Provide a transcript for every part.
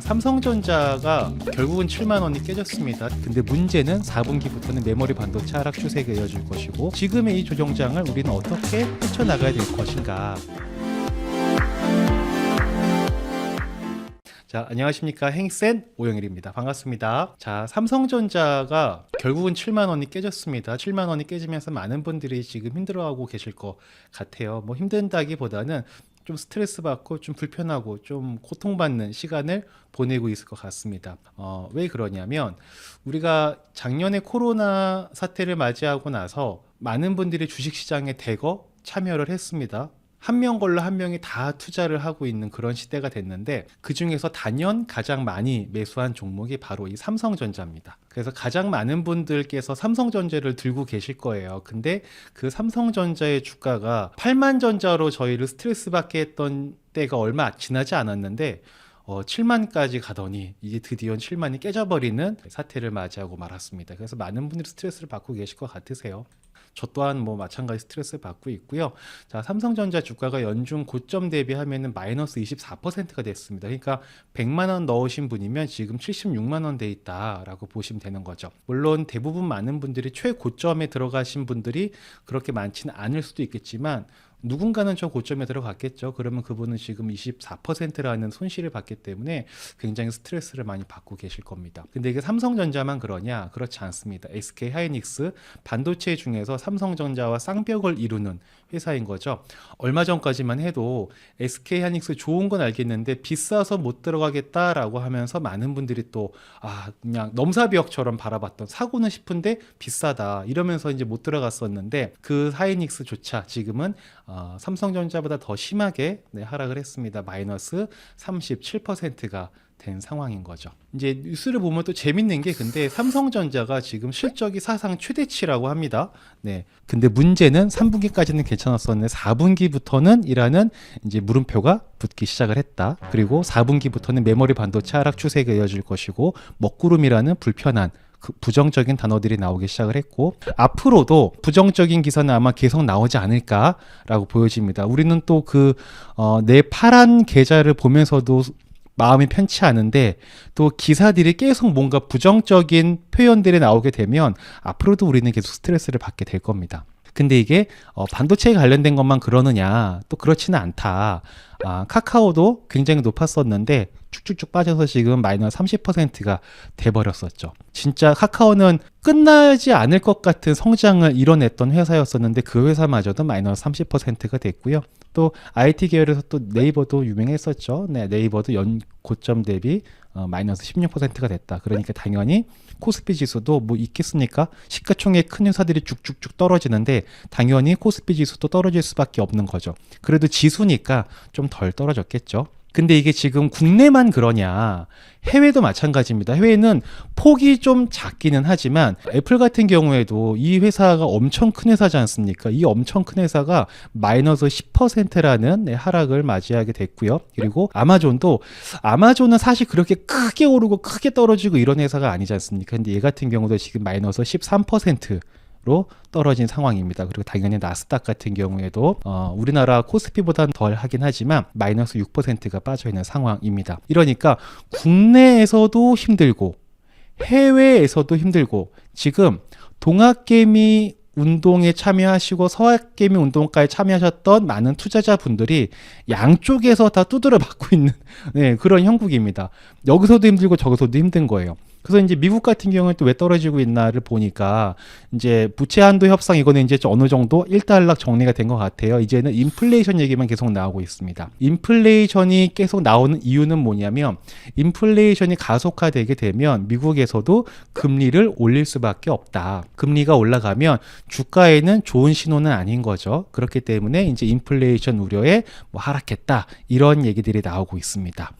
삼성전자가 결국은 7만 원이 깨졌습니다. 근데 문제는 4분기부터는 메모리 반도체 하락 추세가 이어질 것이고, 지금의 이 조정장을 우리는 어떻게 헤쳐나가야 될 것인가. 자, 안녕하십니까. 행센 오영일입니다. 반갑습니다. 자, 삼성전자가 결국은 7만 원이 깨졌습니다. 7만 원이 깨지면서 많은 분들이 지금 힘들어하고 계실 것 같아요. 뭐 힘든다기보다는 좀 스트레스 받고 좀 불편하고 좀 고통받는 시간을 보내고 있을 것 같습니다. 왜 그러냐면 우리가 작년에 코로나 사태를 맞이하고 나서 많은 분들이 주식시장에 대거 참여를 했습니다. 한 명 걸러 한 명이 다 투자를 하고 있는 그런 시대가 됐는데, 그 중에서 단연 가장 많이 매수한 종목이 바로 이 삼성전자입니다. 그래서 가장 많은 분들께서 삼성전자를 들고 계실 거예요. 근데 그 삼성전자의 주가가 8만전자로 저희를 스트레스 받게 했던 때가 얼마 지나지 않았는데 7만까지 가더니 이제 드디어 7만이 깨져버리는 사태를 맞이하고 말았습니다. 그래서 많은 분들이 스트레스를 받고 계실 것 같으세요. 저 또한 뭐 마찬가지 스트레스를 받고 있고요. 자, 삼성전자 주가가 연중 고점 대비하면은 마이너스 24%가 됐습니다. 그러니까 100만 원 넣으신 분이면 지금 76만 원 돼 있다라고 보시면 되는 거죠. 물론 대부분 많은 분들이 최고점에 들어가신 분들이 그렇게 많지는 않을 수도 있겠지만, 누군가는 저 고점에 들어갔겠죠. 그러면 그분은 지금 24%라는 손실을 받기 때문에 굉장히 스트레스를 많이 받고 계실 겁니다. 근데 이게 삼성전자만 그러냐? 그렇지 않습니다. SK 하이닉스 반도체 중에서 삼성전자와 쌍벽을 이루는 회사인 거죠. 얼마 전까지만 해도 SK 하이닉스 좋은 건 알겠는데 비싸서 못 들어가겠다라고 하면서 많은 분들이 또 그냥 넘사벽처럼 바라봤던, 사고는 싶은데 비싸다 이러면서 이제 못 들어갔었는데, 그 하이닉스조차 지금은 삼성전자보다 더 심하게 하락을 했습니다. 마이너스 37%가 된 상황인 거죠. 이제 뉴스를 보면 또 재밌는 게, 근데 삼성전자가 지금 실적이 사상 최대치라고 합니다. 네. 근데 문제는 3분기까지는 괜찮았었는데 4분기부터는 이라는 이제 물음표가 붙기 시작을 했다. 그리고 4분기부터는 메모리 반도체 하락 추세가 이어질 것이고, 먹구름이라는 불편한 부정적인 단어들이 나오기 시작을 했고, 앞으로도 부정적인 기사는 아마 계속 나오지 않을까라고 보여집니다. 우리는 또 내 파란 계좌를 보면서도 마음이 편치 않은데, 또 기사들이 계속 뭔가 부정적인 표현들이 나오게 되면 앞으로도 우리는 계속 스트레스를 받게 될 겁니다. 근데 이게 반도체에 관련된 것만 그러느냐? 또 그렇지는 않다. 카카오도 굉장히 높았었는데 쭉쭉쭉 빠져서 지금 마이너스 30%가 돼버렸었죠. 진짜 카카오는 끝나지 않을 것 같은 성장을 이뤄냈던 회사였었는데 그 회사마저도 마이너스 30%가 됐고요. 또 IT 계열에서 또 네이버도 유명했었죠. 네, 네이버도 연 고점 대비 마이너스 16%가 됐다. 그러니까 당연히 코스피 지수도 뭐 있겠습니까? 시가총액 큰 회사들이 쭉쭉쭉 떨어지는데 당연히 코스피 지수도 떨어질 수밖에 없는 거죠. 그래도 지수니까 좀 덜 떨어졌겠죠. 근데 이게 지금 국내만 그러냐? 해외도 마찬가지입니다. 해외는 폭이 좀 작기는 하지만 애플 같은 경우에도 이 회사가 엄청 큰 회사지 않습니까? 이 엄청 큰 회사가 마이너스 10%라는 하락을 맞이하게 됐고요. 그리고 아마존은 사실 그렇게 크게 오르고 크게 떨어지고 이런 회사가 아니지 않습니까? 근데 얘 같은 경우도 지금 마이너스 13%로 떨어진 상황입니다. 그리고 당연히 나스닥 같은 경우에도 우리나라 코스피보다는 덜 하긴 하지만 마이너스 6%가 빠져있는 상황입니다. 이러니까 국내에서도 힘들고 해외에서도 힘들고, 지금 동학개미 운동에 참여하시고 서학개미 운동가에 참여하셨던 많은 투자자분들이 양쪽에서 다 두드려 맞고 있는 그런 형국입니다. 여기서도 힘들고 저기서도 힘든 거예요. 그래서 이제 미국 같은 경우는 또 왜 떨어지고 있나를 보니까, 이제 부채 한도 협상, 이거는 이제 어느 정도 일단락 정리가 된 것 같아요. 이제는 인플레이션 얘기만 계속 나오고 있습니다. 인플레이션이 계속 나오는 이유는 뭐냐면, 인플레이션이 가속화되게 되면 미국에서도 금리를 올릴 수밖에 없다. 금리가 올라가면 주가에는 좋은 신호는 아닌 거죠. 그렇기 때문에 이제 인플레이션 우려에 하락했다, 이런 얘기들이 나오고 있습니다.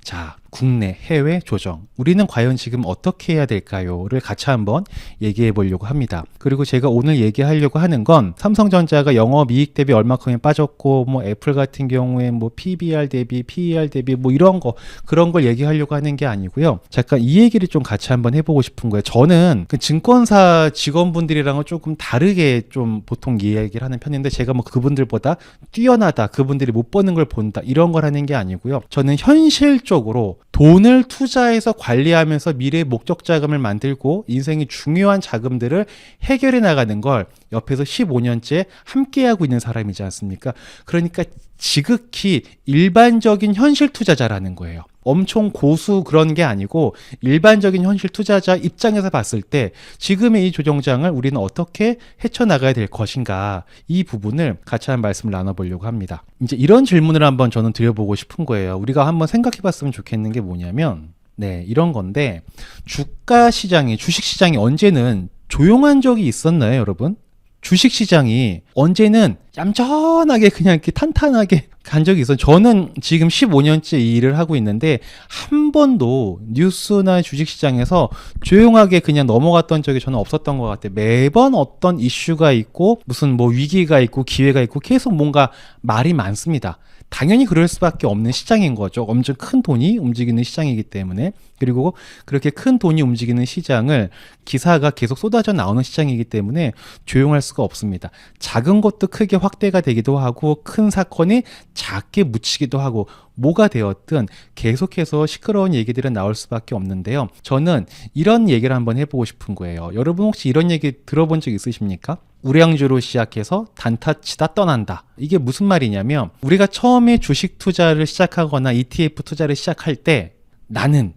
자, 국내, 해외 조정. 우리는 과연 지금 어떻게 해야 될까요?를 같이 한번 얘기해 보려고 합니다. 그리고 제가 오늘 얘기하려고 하는 건 삼성전자가 영업이익 대비 얼마큼이 빠졌고, 뭐 애플 같은 경우에 뭐 PBR 대비, PER 대비 뭐 이런 거, 그런 걸 얘기하려고 하는 게 아니고요. 잠깐 이 얘기를 좀 같이 한번 해보고 싶은 거예요. 저는 그 증권사 직원분들이랑은 조금 다르게 좀 보통 이야기를 하는 편인데, 제가 뭐 그분들보다 뛰어나다, 그분들이 못 버는 걸 본다, 이런 걸 하는 게 아니고요. 저는 현실적으로 돈을 투자해서 관리하면서 미래의 목적 자금을 만들고 인생의 중요한 자금들을 해결해 나가는 걸 옆에서 15년째 함께하고 있는 사람이지 않습니까? 그러니까 지극히 일반적인 현실 투자자라는 거예요. 엄청 고수 그런 게 아니고 일반적인 현실 투자자 입장에서 봤을 때 지금의 이 조정장을 우리는 어떻게 헤쳐나가야 될 것인가, 이 부분을 같이 한 말씀을 나눠보려고 합니다. 이제 이런 질문을 한번 저는 드려보고 싶은 거예요. 우리가 한번 생각해 봤으면 좋겠는 게 뭐냐면, 네, 이런 건데, 주가 시장이, 주식 시장이 언제는 조용한 적이 있었나요, 여러분? 주식 시장이 언제는 얌전하게 그냥 이렇게 탄탄하게 간 적이 있어요. 저는 지금 15년째 이 일을 하고 있는데 한 번도 뉴스나 주식 시장에서 조용하게 그냥 넘어갔던 적이 저는 없었던 것 같아요. 매번 어떤 이슈가 있고 무슨 뭐 위기가 있고 기회가 있고 계속 뭔가 말이 많습니다. 당연히 그럴 수밖에 없는 시장인 거죠. 엄청 큰 돈이 움직이는 시장이기 때문에. 그리고 그렇게 큰 돈이 움직이는 시장을 기사가 계속 쏟아져 나오는 시장이기 때문에 조용할 수가 없습니다. 작은 것도 크게 확대가 되기도 하고 큰 사건이 작게 묻히기도 하고 뭐가 되었든 계속해서 시끄러운 얘기들은 나올 수밖에 없는데요. 저는 이런 얘기를 한번 해보고 싶은 거예요. 여러분 혹시 이런 얘기 들어본 적 있으십니까? 우량주로 시작해서 단타 치다 떠난다. 이게 무슨 말이냐면 우리가 처음에 주식 투자를 시작하거나 ETF 투자를 시작할 때 나는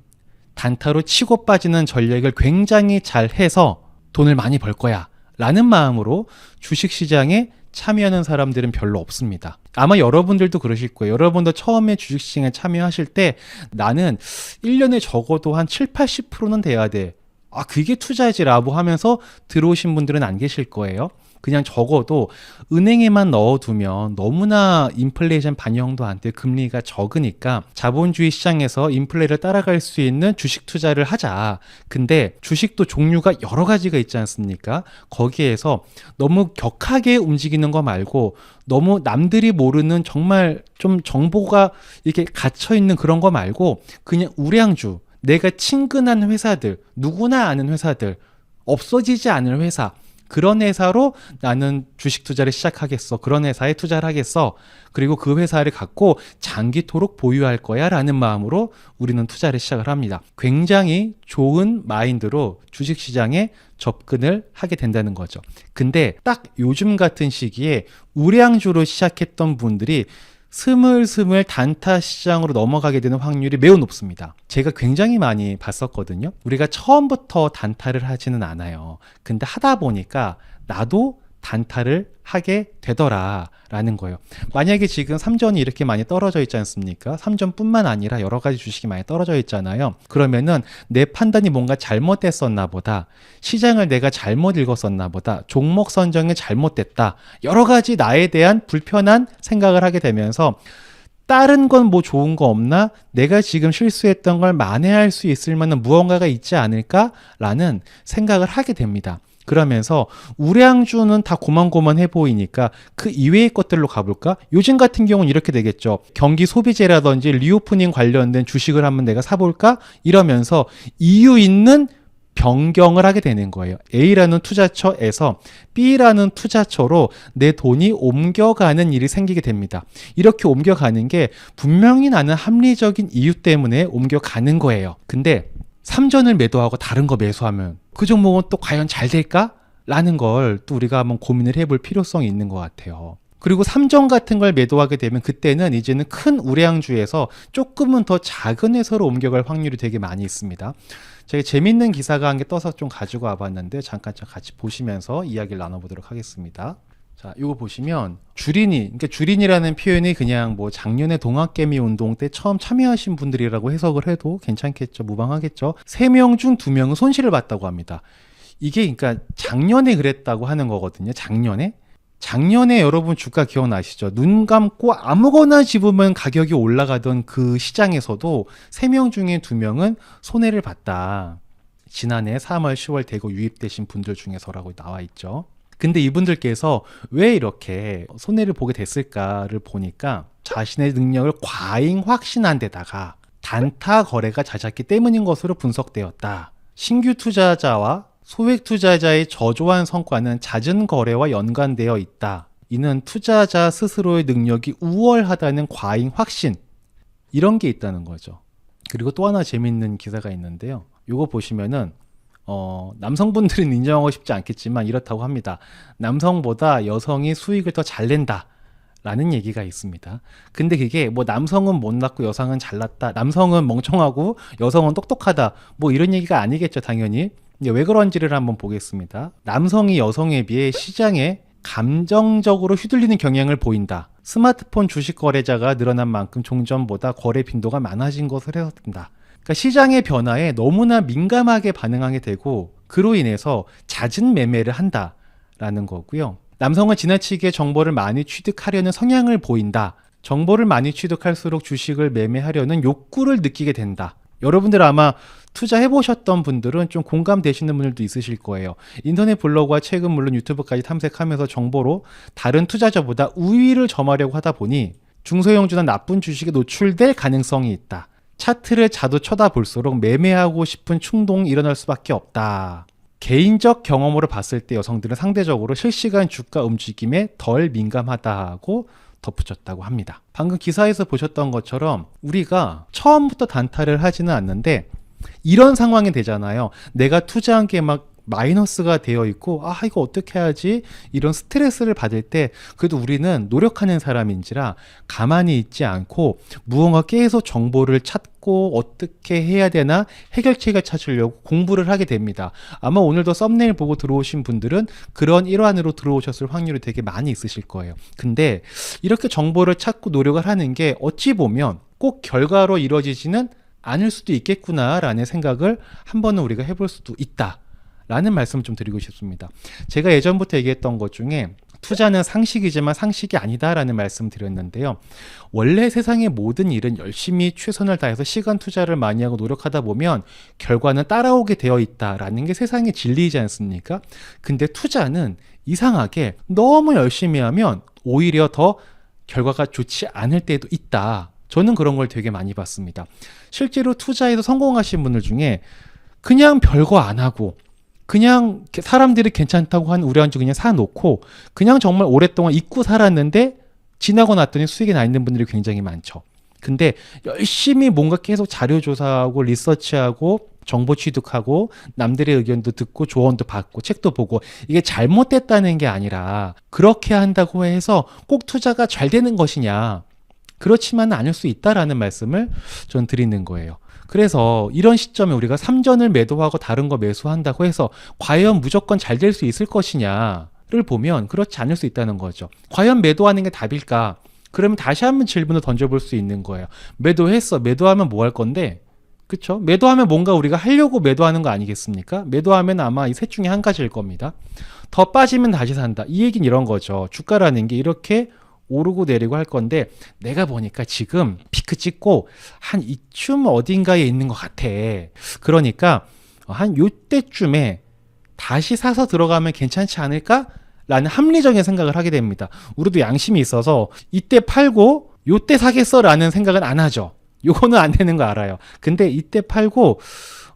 단타로 치고 빠지는 전략을 굉장히 잘 해서 돈을 많이 벌 거야 라는 마음으로 주식시장에 참여하는 사람들은 별로 없습니다. 아마 여러분들도 그러실 거예요. 여러분도 처음에 주식시장에 참여하실 때 나는 1년에 적어도 한 7, 80%는 돼야 돼. 아, 그게 투자지라고 하면서 들어오신 분들은 안 계실 거예요. 그냥 적어도 은행에만 넣어두면 너무나 인플레이션 반영도 안 돼, 금리가 적으니까 자본주의 시장에서 인플레를 따라갈 수 있는 주식 투자를 하자. 근데 주식도 종류가 여러 가지가 있지 않습니까? 거기에서 너무 격하게 움직이는 거 말고 너무 남들이 모르는 정말 좀 정보가 이렇게 갇혀있는 그런 거 말고 그냥 우량주, 내가 친근한 회사들, 누구나 아는 회사들, 없어지지 않을 회사, 그런 회사로 나는 주식 투자를 시작하겠어. 그런 회사에 투자를 하겠어. 그리고 그 회사를 갖고 장기토록 보유할 거야 라는 마음으로 우리는 투자를 시작을 합니다. 굉장히 좋은 마인드로 주식시장에 접근을 하게 된다는 거죠. 근데 딱 요즘 같은 시기에 우량주로 시작했던 분들이 스물스물 단타 시장으로 넘어가게 되는 확률이 매우 높습니다. 제가 굉장히 많이 봤었거든요. 우리가 처음부터 단타를 하지는 않아요. 근데 하다 보니까 나도 단타를 하게 되더라 라는 거예요. 만약에 지금 삼전이 이렇게 많이 떨어져 있지 않습니까? 삼전뿐만 아니라 여러 가지 주식이 많이 떨어져 있잖아요. 그러면은 내 판단이 뭔가 잘못됐었나 보다, 시장을 내가 잘못 읽었었나 보다, 종목 선정이 잘못됐다, 여러 가지 나에 대한 불편한 생각을 하게 되면서 다른 건 뭐 좋은 거 없나? 내가 지금 실수했던 걸 만회할 수 있을 만한 무언가가 있지 않을까라는 생각을 하게 됩니다. 그러면서 우량주는 다 고만고만해 보이니까 그 이외의 것들로 가볼까? 요즘 같은 경우는 이렇게 되겠죠. 경기 소비재라든지 리오프닝 관련된 주식을 한번 내가 사볼까? 이러면서 이유 있는 변경을 하게 되는 거예요. A라는 투자처에서 B라는 투자처로 내 돈이 옮겨가는 일이 생기게 됩니다. 이렇게 옮겨가는 게 분명히 나는 합리적인 이유 때문에 옮겨가는 거예요. 근데 삼전을 매도하고 다른 거 매수하면 그 종목은 또 과연 잘 될까? 라는 걸 또 우리가 한번 고민을 해볼 필요성이 있는 것 같아요. 그리고 삼전 같은 걸 매도하게 되면 그때는 이제는 큰 우량주에서 조금은 더 작은 회사로 옮겨갈 확률이 되게 많이 있습니다. 제가 재밌는 기사가 한 개 떠서 좀 가지고 와봤는데 잠깐 같이 보시면서 이야기를 나눠보도록 하겠습니다. 자, 이거 보시면 주린이, 그러니까 주린이라는 표현이 그냥 뭐 작년에 동학개미 운동 때 처음 참여하신 분들이라고 해석을 해도 괜찮겠죠, 무방하겠죠. 3명 중 2명은 손실을 봤다고 합니다. 이게 그러니까 작년에 그랬다고 하는 거거든요. 작년에 여러분 주가 기억나시죠? 눈 감고 아무거나 집으면 가격이 올라가던 그 시장에서도 3명 중에 2명은 손해를 봤다. 지난해 3월, 10월 대거 유입되신 분들 중에서라고 나와 있죠. 근데 이분들께서 왜 이렇게 손해를 보게 됐을까를 보니까 자신의 능력을 과잉 확신한 데다가 단타 거래가 잦았기 때문인 것으로 분석되었다. 신규 투자자와 소액 투자자의 저조한 성과는 잦은 거래와 연관되어 있다. 이는 투자자 스스로의 능력이 우월하다는 과잉 확신, 이런 게 있다는 거죠. 그리고 또 하나 재밌는 기사가 있는데요. 요거 보시면은 남성분들은 인정하고 싶지 않겠지만 이렇다고 합니다. 남성보다 여성이 수익을 더 잘 낸다 라는 얘기가 있습니다. 근데 그게 뭐 남성은 못났고 여성은 잘났다, 남성은 멍청하고 여성은 똑똑하다, 뭐 이런 얘기가 아니겠죠, 당연히. 왜 그런지를 한번 보겠습니다. 남성이 여성에 비해 시장에 감정적으로 휘둘리는 경향을 보인다. 스마트폰 주식 거래자가 늘어난 만큼 종전보다 거래 빈도가 많아진 것을 해석된다. 그러니까 시장의 변화에 너무나 민감하게 반응하게 되고 그로 인해서 잦은 매매를 한다라는 거고요. 남성은 지나치게 정보를 많이 취득하려는 성향을 보인다. 정보를 많이 취득할수록 주식을 매매하려는 욕구를 느끼게 된다. 여러분들 아마 투자해보셨던 분들은 좀 공감되시는 분들도 있으실 거예요. 인터넷 블로그와 책은 물론 유튜브까지 탐색하면서 정보로 다른 투자자보다 우위를 점하려고 하다 보니 중소형주나 나쁜 주식에 노출될 가능성이 있다. 차트를 자주 쳐다볼수록 매매하고 싶은 충동이 일어날 수밖에 없다. 개인적 경험으로 봤을 때 여성들은 상대적으로 실시간 주가 움직임에 덜 민감하다고 덧붙였다고 합니다. 방금 기사에서 보셨던 것처럼 우리가 처음부터 단타를 하지는 않는데 이런 상황이 되잖아요. 내가 투자한 게 막 마이너스가 되어 있고 이거 어떻게 해야지, 이런 스트레스를 받을 때 그래도 우리는 노력하는 사람인지라 가만히 있지 않고 무언가 계속 정보를 찾고 어떻게 해야 되나 해결책을 찾으려고 공부를 하게 됩니다. 아마 오늘도 썸네일 보고 들어오신 분들은 그런 일환으로 들어오셨을 확률이 되게 많이 있으실 거예요. 근데 이렇게 정보를 찾고 노력을 하는 게 어찌 보면 꼭 결과로 이루어지지는 않을 수도 있겠구나라는 생각을 한 번은 우리가 해볼 수도 있다 라는 말씀을 좀 드리고 싶습니다. 제가 예전부터 얘기했던 것 중에 투자는 상식이지만 상식이 아니다라는 말씀 드렸는데요. 원래 세상의 모든 일은 열심히 최선을 다해서 시간 투자를 많이 하고 노력하다 보면 결과는 따라오게 되어 있다라는 게 세상의 진리이지 않습니까? 근데 투자는 이상하게 너무 열심히 하면 오히려 더 결과가 좋지 않을 때도 있다. 저는 그런 걸 되게 많이 봤습니다. 실제로 투자에서 성공하신 분들 중에 그냥 별거 안 하고 그냥 사람들이 괜찮다고 한 우량주 그냥 사놓고 그냥 정말 오랫동안 잊고 살았는데 지나고 났더니 수익이 나 있는 분들이 굉장히 많죠. 근데 열심히 뭔가 계속 자료 조사하고 리서치하고 정보 취득하고 남들의 의견도 듣고 조언도 받고 책도 보고 이게 잘못됐다는 게 아니라 그렇게 한다고 해서 꼭 투자가 잘 되는 것이냐, 그렇지만은 않을 수 있다라는 말씀을 전 드리는 거예요. 그래서 이런 시점에 우리가 삼전을 매도하고 다른 거 매수한다고 해서 과연 무조건 잘 될 수 있을 것이냐를 보면 그렇지 않을 수 있다는 거죠. 과연 매도하는 게 답일까? 그러면 다시 한번 질문을 던져볼 수 있는 거예요. 매도했어. 매도하면 뭐 할 건데? 그쵸? 매도하면 뭔가 우리가 하려고 매도하는 거 아니겠습니까? 매도하면 아마 이 셋 중에 한 가지일 겁니다. 더 빠지면 다시 산다. 이 얘기는 이런 거죠. 주가라는 게 이렇게 오르고 내리고 할 건데 내가 보니까 지금 피크 찍고 한 이쯤 어딘가에 있는 것 같아. 그러니까 한 요때쯤에 다시 사서 들어가면 괜찮지 않을까? 라는 합리적인 생각을 하게 됩니다. 우리도 양심이 있어서 이때 팔고 요때 사겠어 라는 생각은 안 하죠. 요거는 안 되는 거 알아요. 근데 이때 팔고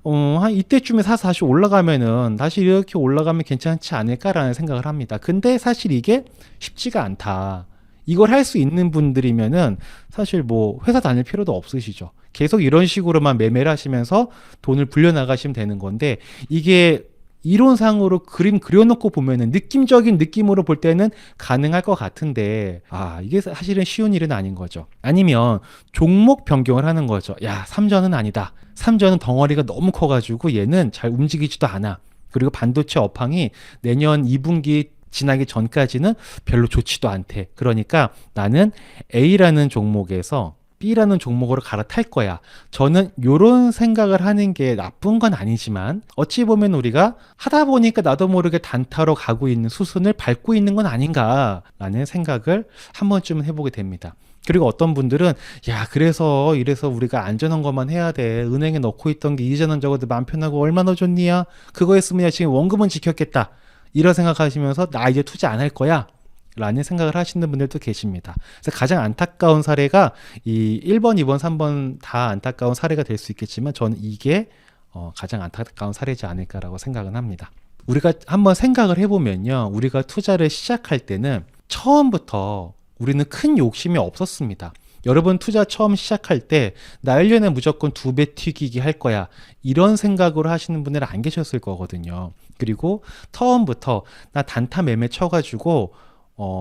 한 이때쯤에 사서 다시 올라가면은 다시 이렇게 올라가면 괜찮지 않을까라는 생각을 합니다. 근데 사실 이게 쉽지가 않다. 이걸 할 수 있는 분들이면은 사실 뭐 회사 다닐 필요도 없으시죠. 계속 이런 식으로만 매매를 하시면서 돈을 불려나가시면 되는 건데 이게 이론상으로 그림 그려놓고 보면은 느낌적인 느낌으로 볼 때는 가능할 것 같은데 이게 사실은 쉬운 일은 아닌 거죠. 아니면 종목 변경을 하는 거죠. 야, 삼전은 아니다. 삼전은 덩어리가 너무 커가지고 얘는 잘 움직이지도 않아. 그리고 반도체 업황이 내년 2분기 지나기 전까지는 별로 좋지도 않대. 그러니까 나는 A라는 종목에서 B라는 종목으로 갈아탈 거야. 저는 이런 생각을 하는 게 나쁜 건 아니지만 어찌 보면 우리가 하다 보니까 나도 모르게 단타로 가고 있는 수순을 밟고 있는 건 아닌가라는 생각을 한 번쯤은 해보게 됩니다. 그리고 어떤 분들은 야, 그래서 이래서 우리가 안전한 것만 해야 돼. 은행에 넣고 있던 게 이자는 적어도 마음 편하고 얼마나 좋니야. 그거 했으면 지금 원금은 지켰겠다. 이런 생각하시면서 나 이제 투자 안 할 거야 라는 생각을 하시는 분들도 계십니다. 그래서 가장 안타까운 사례가 이 1번, 2번, 3번 다 안타까운 사례가 될 수 있겠지만 저는 이게 가장 안타까운 사례지 않을까라고 생각은 합니다. 우리가 한번 생각을 해보면요. 우리가 투자를 시작할 때는 처음부터 우리는 큰 욕심이 없었습니다. 여러분 투자 처음 시작할 때 나 1년에 무조건 2배 튀기기 할 거야. 이런 생각으로 하시는 분들은 안 계셨을 거거든요. 그리고 처음부터 나 단타 매매 쳐가지고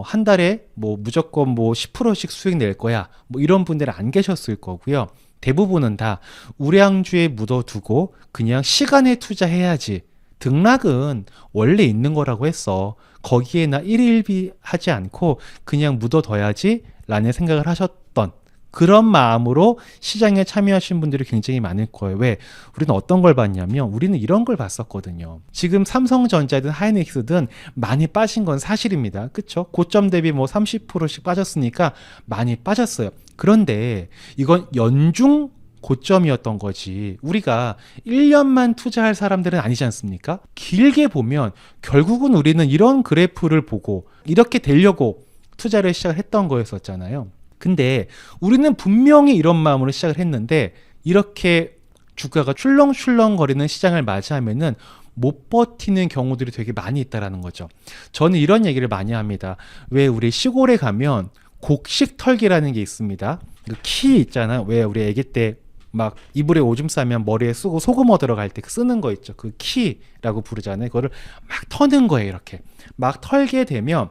한 달에 뭐 무조건 뭐 10%씩 수익 낼 거야. 뭐 이런 분들은 안 계셨을 거고요. 대부분은 다 우량주에 묻어두고 그냥 시간에 투자해야지. 등락은 원래 있는 거라고 했어. 거기에 나 일일비 하지 않고 그냥 묻어둬야지 라는 생각을 하셨던 그런 마음으로 시장에 참여하신 분들이 굉장히 많을 거예요. 왜? 우리는 어떤 걸 봤냐면 우리는 이런 걸 봤었거든요. 지금 삼성전자든 하이닉스든 많이 빠진 건 사실입니다. 그쵸? 고점 대비 뭐 30%씩 빠졌으니까 많이 빠졌어요. 그런데 이건 연중 고점이었던 거지. 우리가 1년만 투자할 사람들은 아니지 않습니까? 길게 보면 결국은 우리는 이런 그래프를 보고 이렇게 되려고 투자를 시작을 했던 거였었잖아요. 근데 우리는 분명히 이런 마음으로 시작을 했는데 이렇게 주가가 출렁출렁 거리는 시장을 맞이하면은 못 버티는 경우들이 되게 많이 있다라는 거죠. 저는 이런 얘기를 많이 합니다. 왜 우리 시골에 가면 곡식 털기라는 게 있습니다. 그 키 있잖아. 왜 우리 아기 때 막 이불에 오줌 싸면 머리에 쓰고 소금 얻으러 들어갈 때 쓰는 거 있죠. 그 키라고 부르잖아요. 그거를 막 터는 거예요. 이렇게 막 털게 되면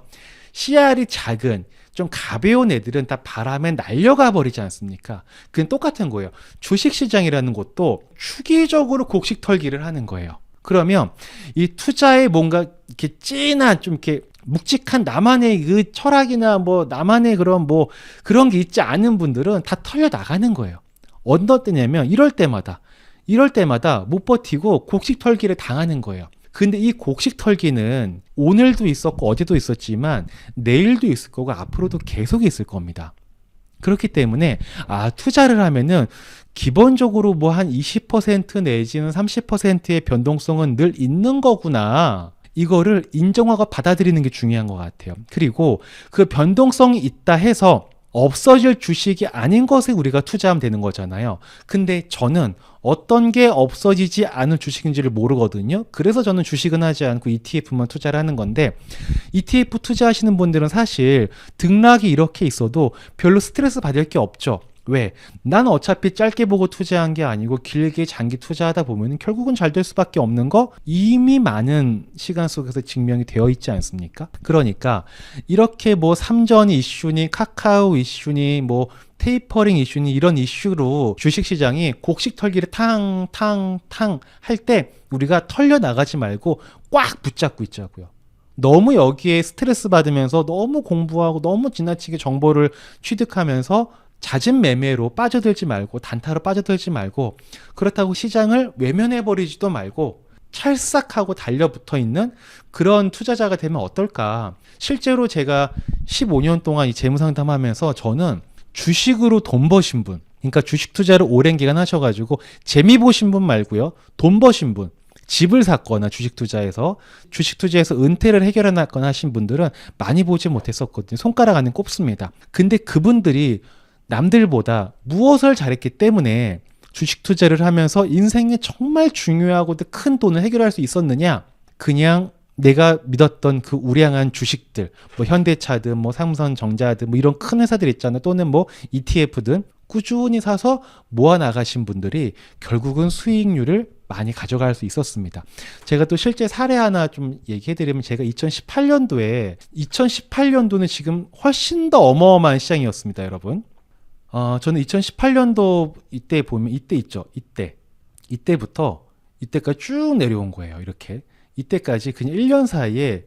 씨알이 작은 좀 가벼운 애들은 다 바람에 날려가 버리지 않습니까? 그건 똑같은 거예요. 주식시장이라는 것도 주기적으로 곡식 털기를 하는 거예요. 그러면 이 투자에 뭔가 이렇게 진한 좀 이렇게 묵직한 나만의 그 철학이나 뭐 나만의 그런 뭐 그런 게 있지 않은 분들은 다 털려 나가는 거예요. 어떤 때냐면 이럴 때마다 못 버티고 곡식 털기를 당하는 거예요. 근데 이 곡식 털기는 오늘도 있었고 어제도 있었지만 내일도 있을 거고 앞으로도 계속 있을 겁니다. 그렇기 때문에 투자를 하면은 기본적으로 뭐 한 20% 내지는 30%의 변동성은 늘 있는 거구나. 이거를 인정하고 받아들이는 게 중요한 것 같아요. 그리고 그 변동성이 있다 해서 없어질 주식이 아닌 것에 우리가 투자하면 되는 거잖아요. 근데 저는 어떤 게 없어지지 않을 주식인지를 모르거든요. 그래서 저는 주식은 하지 않고 ETF만 투자를 하는 건데 ETF 투자하시는 분들은 사실 등락이 이렇게 있어도 별로 스트레스 받을 게 없죠. 왜? 난 어차피 짧게 보고 투자한 게 아니고 길게 장기 투자하다 보면 결국은 잘 될 수밖에 없는 거 이미 많은 시간 속에서 증명이 되어 있지 않습니까? 그러니까 이렇게 뭐 삼전 이슈니 카카오 이슈니 뭐 테이퍼링 이슈니 이런 이슈로 주식시장이 곡식 털기를 탕탕탕 할 때 우리가 털려 나가지 말고 꽉 붙잡고 있자고요. 너무 여기에 스트레스 받으면서 너무 공부하고 너무 지나치게 정보를 취득하면서 잦은 매매로 빠져들지 말고 단타로 빠져들지 말고 그렇다고 시장을 외면해버리지도 말고 찰싹하고 달려붙어 있는 그런 투자자가 되면 어떨까. 실제로 제가 15년 동안 이 재무상담하면서 저는 주식으로 돈 버신 분, 그러니까 주식 투자를 오랜 기간 하셔가지고 재미 보신 분 말고요, 돈 버신 분, 집을 샀거나 주식 투자해서 은퇴를 해결해 놨거나 하신 분들은 많이 보지 못했었거든요. 손가락 안에 꼽습니다. 근데 그분들이 남들보다 무엇을 잘했기 때문에 주식 투자를 하면서 인생에 정말 중요하고도 큰 돈을 해결할 수 있었느냐? 그냥 내가 믿었던 그 우량한 주식들, 뭐 현대차든 뭐 삼성전자든 뭐 이런 큰 회사들 있잖아요. 또는 뭐 ETF든 꾸준히 사서 모아 나가신 분들이 결국은 수익률을 많이 가져갈 수 있었습니다. 제가 또 실제 사례 하나 좀 얘기해드리면 제가 2018년도는 지금 훨씬 더 어마어마한 시장이었습니다, 여러분. 저는 2018년도 이때 보면 이때 있죠. 이때부터 이때까지 쭉 내려온 거예요. 이렇게. 이때까지 그냥 1년 사이에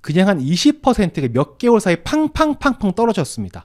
그냥 한 20%가 몇 개월 사이에 팡팡팡팡 떨어졌습니다.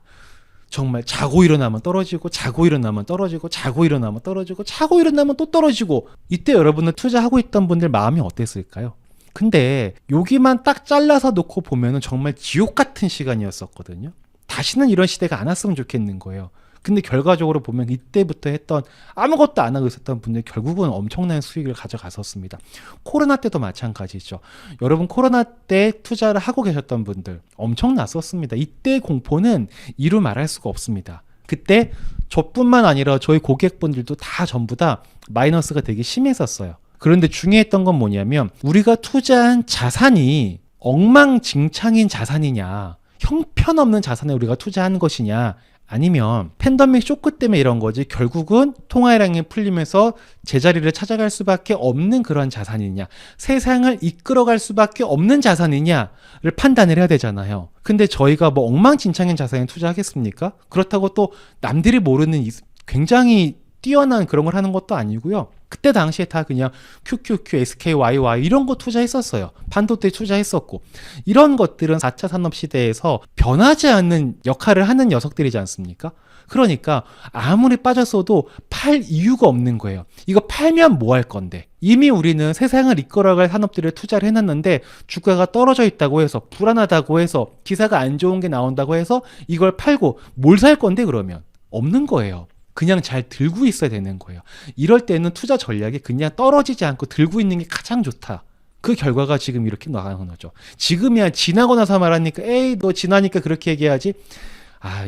정말 자고 일어나면 떨어지고 자고 일어나면 떨어지고 자고 일어나면 떨어지고 자고 일어나면 또 떨어지고 이때 여러분들 투자하고 있던 분들 마음이 어땠을까요? 근데 여기만 딱 잘라서 놓고 보면은 정말 지옥 같은 시간이었었거든요. 다시는 이런 시대가 안 왔으면 좋겠는 거예요. 근데 결과적으로 보면 이때부터 했던 아무것도 안 하고 있었던 분들 결국은 엄청난 수익을 가져갔었습니다. 코로나 때도 마찬가지죠. 여러분 코로나 때 투자를 하고 계셨던 분들 엄청났었습니다. 이때 공포는 이루 말할 수가 없습니다. 그때 저뿐만 아니라 저희 고객분들도 다 전부 다 마이너스가 되게 심했었어요. 그런데 중요했던 건 뭐냐면 우리가 투자한 자산이 엉망진창인 자산이냐 형편없는 자산에 우리가 투자하는 것이냐 아니면 팬데믹 쇼크 때문에 이런 거지 결국은 통화량이 풀리면서 제자리를 찾아갈 수밖에 없는 그런 자산이냐, 세상을 이끌어갈 수밖에 없는 자산이냐를 판단을 해야 되잖아요. 근데 저희가 뭐 엉망진창인 자산에 투자하겠습니까? 그렇다고 또 남들이 모르는 굉장히 뛰어난 그런 걸 하는 것도 아니고요. 그때 당시에 다 그냥 QQQ, SKYY 이런 거 투자했었어요. 반도체 투자했었고, 이런 것들은 4차 산업 시대에서 변하지 않는 역할을 하는 녀석들이지 않습니까? 그러니까 아무리 빠졌어도 팔 이유가 없는 거예요. 이거 팔면 뭐 할 건데? 이미 우리는 세상을 이끌어갈 산업들을 투자를 해놨는데 주가가 떨어져 있다고 해서, 불안하다고 해서, 기사가 안 좋은 게 나온다고 해서 이걸 팔고 뭘 살 건데 그러면? 없는 거예요. 그냥 잘 들고 있어야 되는 거예요. 이럴 때는 투자 전략이 그냥 떨어지지 않고 들고 있는 게 가장 좋다. 그 결과가 지금 이렇게 나가는 거죠. 지금이야 지나고 나서 말하니까 에이 너 지나니까 그렇게 얘기하지.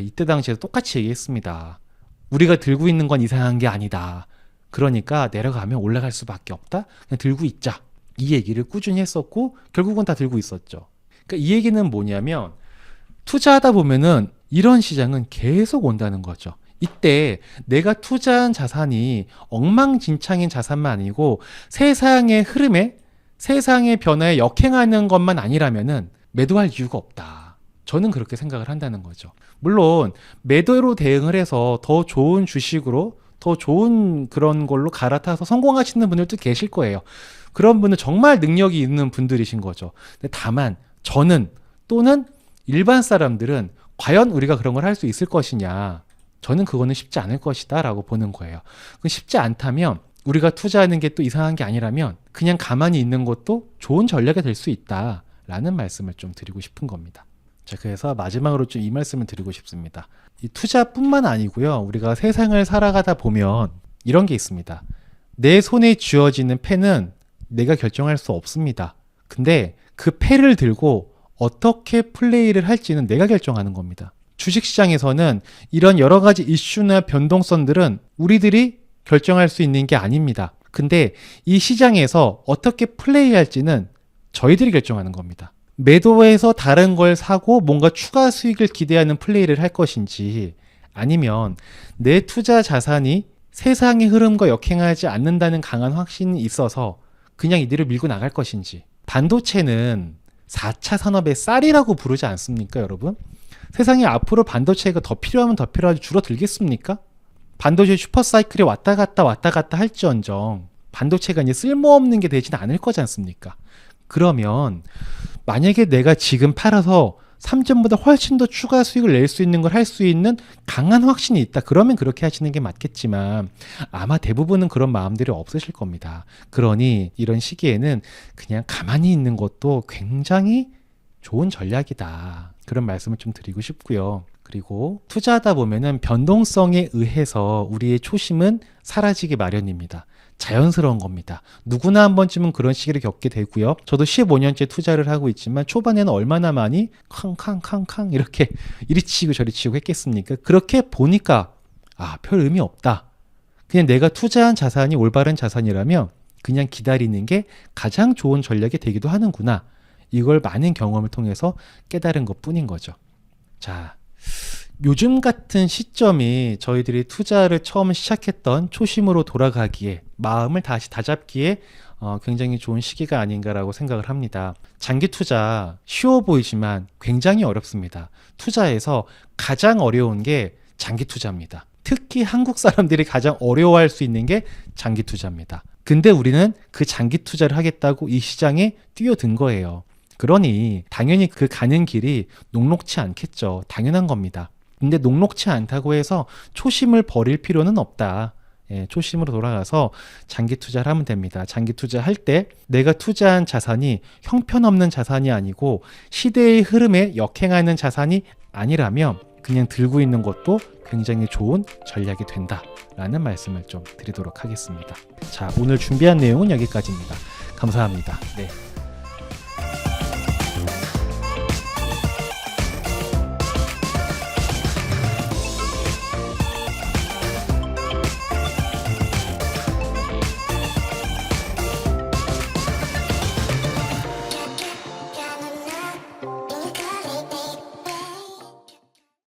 이때 당시에 똑같이 얘기했습니다. 우리가 들고 있는 건 이상한 게 아니다. 그러니까 내려가면 올라갈 수밖에 없다. 그냥 들고 있자. 이 얘기를 꾸준히 했었고 결국은 다 들고 있었죠. 그러니까 이 얘기는 뭐냐면 투자하다 보면은 이런 시장은 계속 온다는 거죠. 이때 내가 투자한 자산이 엉망진창인 자산만 아니고 세상의 흐름에, 세상의 변화에 역행하는 것만 아니라면은 매도할 이유가 없다. 저는 그렇게 생각을 한다는 거죠. 물론 매도로 대응을 해서 더 좋은 주식으로, 더 좋은 그런 걸로 갈아타서 성공하시는 분들도 계실 거예요. 그런 분은 정말 능력이 있는 분들이신 거죠. 근데 다만 저는, 또는 일반 사람들은 과연 우리가 그런 걸 할 수 있을 것이냐, 저는 그거는 쉽지 않을 것이다 라고 보는 거예요. 쉽지 않다면, 우리가 투자하는 게 또 이상한 게 아니라면 그냥 가만히 있는 것도 좋은 전략이 될 수 있다 라는 말씀을 좀 드리고 싶은 겁니다. 자, 그래서 마지막으로 좀 이 말씀을 드리고 싶습니다. 이 투자뿐만 아니고요, 우리가 세상을 살아가다 보면 이런 게 있습니다. 내 손에 쥐어지는 패는 내가 결정할 수 없습니다. 근데 그 패를 들고 어떻게 플레이를 할지는 내가 결정하는 겁니다. 주식시장에서는 이런 여러 가지 이슈나 변동성들은 우리들이 결정할 수 있는 게 아닙니다. 근데 이 시장에서 어떻게 플레이할지는 저희들이 결정하는 겁니다. 매도해서 다른 걸 사고 뭔가 추가 수익을 기대하는 플레이를 할 것인지, 아니면 내 투자 자산이 세상의 흐름과 역행하지 않는다는 강한 확신이 있어서 그냥 이대로 밀고 나갈 것인지. 반도체는 4차 산업의 쌀이라고 부르지 않습니까, 여러분? 세상에 앞으로 반도체가 더 필요하면 더 필요하지 줄어들겠습니까? 반도체 슈퍼사이클이 왔다 갔다 할지언정 반도체가 이제 쓸모없는 게 되지는 않을 거지 않습니까? 그러면 만약에 내가 지금 팔아서 3점보다 훨씬 더 추가 수익을 낼 수 있는 걸 할 수 있는 강한 확신이 있다. 그러면 그렇게 하시는 게 맞겠지만 아마 대부분은 그런 마음들이 없으실 겁니다. 그러니 이런 시기에는 그냥 가만히 있는 것도 굉장히 좋은 전략이다. 그런 말씀을 좀 드리고 싶고요. 그리고 투자하다 보면은 변동성에 의해서 우리의 초심은 사라지기 마련입니다. 자연스러운 겁니다. 누구나 한 번쯤은 그런 시기를 겪게 되고요. 저도 15년째 투자를 하고 있지만 초반에는 얼마나 많이 캉캉캉캉 이렇게 이리 치고 저리 치고 했겠습니까? 그렇게 보니까 별 의미 없다. 그냥 내가 투자한 자산이 올바른 자산이라면 그냥 기다리는 게 가장 좋은 전략이 되기도 하는구나. 이걸 많은 경험을 통해서 깨달은 것뿐인 거죠. 자, 요즘 같은 시점이 저희들이 투자를 처음 시작했던 초심으로 돌아가기에, 마음을 다시 다잡기에 굉장히 좋은 시기가 아닌가라고 생각을 합니다. 장기 투자 쉬워 보이지만 굉장히 어렵습니다. 투자에서 가장 어려운 게 장기 투자입니다. 특히 한국 사람들이 가장 어려워할 수 있는 게 장기 투자입니다. 근데 우리는 그 장기 투자를 하겠다고 이 시장에 뛰어든 거예요. 그러니 당연히 그 가는 길이 녹록치 않겠죠. 당연한 겁니다. 근데 녹록치 않다고 해서 초심을 버릴 필요는 없다. 초심으로 돌아가서 장기 투자를 하면 됩니다. 장기 투자할 때 내가 투자한 자산이 형편없는 자산이 아니고 시대의 흐름에 역행하는 자산이 아니라면 그냥 들고 있는 것도 굉장히 좋은 전략이 된다라는 말씀을 좀 드리도록 하겠습니다. 자, 오늘 준비한 내용은 여기까지입니다. 감사합니다. 네.